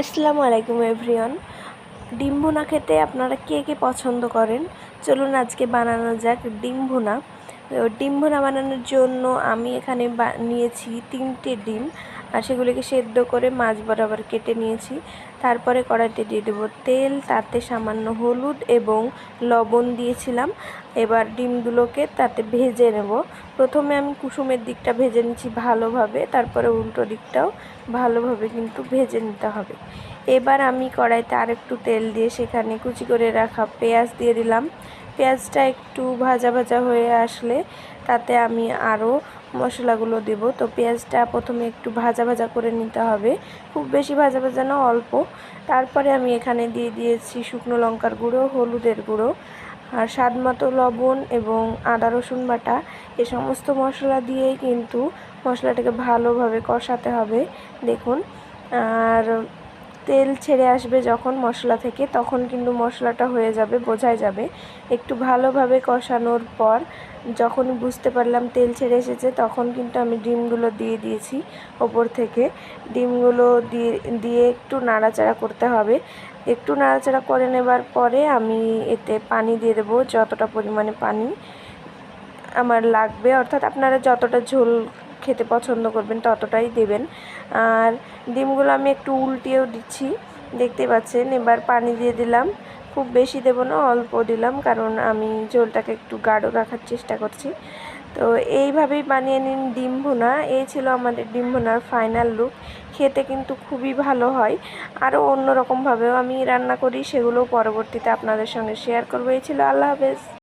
আসসালামু আলাইকুম এভরিওয়ান। ডিম ভুনা খেতে আপনারা কে কে পছন্দ করেন? চলুন আজকে বানানো যাক ডিম ভুনা। ডিম ভুনা বানানোর জন্য আমি এখানে নিয়েছি 3টে ডিম, আর সেগুলিকে সেদ্ধ করে মাঝ বরাবর কেটে নিয়েছি। তারপরে কড়াইতে দিয়ে দেবো তেল, তাতে সামান্য হলুদ এবং লবণ দিয়েছিলাম। এবার ডিমগুলোকে তাতে ভেজে নেব। প্রথমে আমি কুসুমের দিকটা ভেজে নিচ্ছি ভালোভাবে, তারপরে উল্টো দিকটাও ভালোভাবে কিন্তু ভেজে নিতে হবে। এবার আমি কড়াইতে আরেকটু তেল দিয়ে সেখানে কুচি করে রাখা পেঁয়াজ দিয়ে দিলাম। পেঁয়াজটা একটু ভাজা ভাজা হয়ে আসলে তাতে আমি আরও মশলাগুলো দেব। তো পেঁয়াজটা প্রথমে একটু ভাজা ভাজা করে নিতে হবে, খুব বেশি ভাজা ভাজা না, অল্প। তারপরে আমি এখানে দিয়ে দিয়েছি শুকনো লঙ্কার গুঁড়ো, হলুদের গুঁড়ো, আর স্বাদ মতো লবণ এবং আদা রসুন বাটা। এ সমস্ত মশলা দিয়েই কিন্তু মশলাটাকে ভালোভাবে কষাতে হবে। দেখুন, আর তেল ছেড়ে আসবে যখন মশলা থেকে, তখন কিন্তু মশলাটা হয়ে যাবে, বোঝাই যাবে। একটু ভালোভাবে কষানোর পর যখন বুঝতে পারলাম তেল ছেড়ে এসেছে, তখন কিন্তু আমি ডিমগুলো দিয়ে দিয়েছি ওপর থেকে। ডিমগুলো দিয়ে একটু নাড়াচাড়া করতে হবে। একটু নাড়াচাড়া করে নেবার পরে আমি এতে পানি দিয়ে দেবো, যতটা পরিমাণে পানি আমার লাগবে, অর্থাৎ আপনারা যতটা ঝোল খেতে পছন্দ করবেন ততটাই দেবেন। আর ডিমগুলো আমি একটু উল্টিয়েও দিচ্ছি, দেখতে পাচ্ছেন। এবার পানি দিয়ে দিলাম, খুব বেশি দেব না, অল্প দিলাম, কারণ আমি ঝোলটাকে একটু গাঢ় রাখার চেষ্টা করছি। তো এইভাবেই বানিয়ে নিন ডিম ভুনা। এই ছিল আমাদের ডিম ভুনার ফাইনাল লুক। খেতে কিন্তু খুবই ভালো হয়। আরও অন্য রকমভাবেও আমি রান্না করি, সেগুলো পরবর্তীতে আপনাদের সঙ্গে শেয়ার করবো। এই ছিল, আল্লাহ হাফেজ।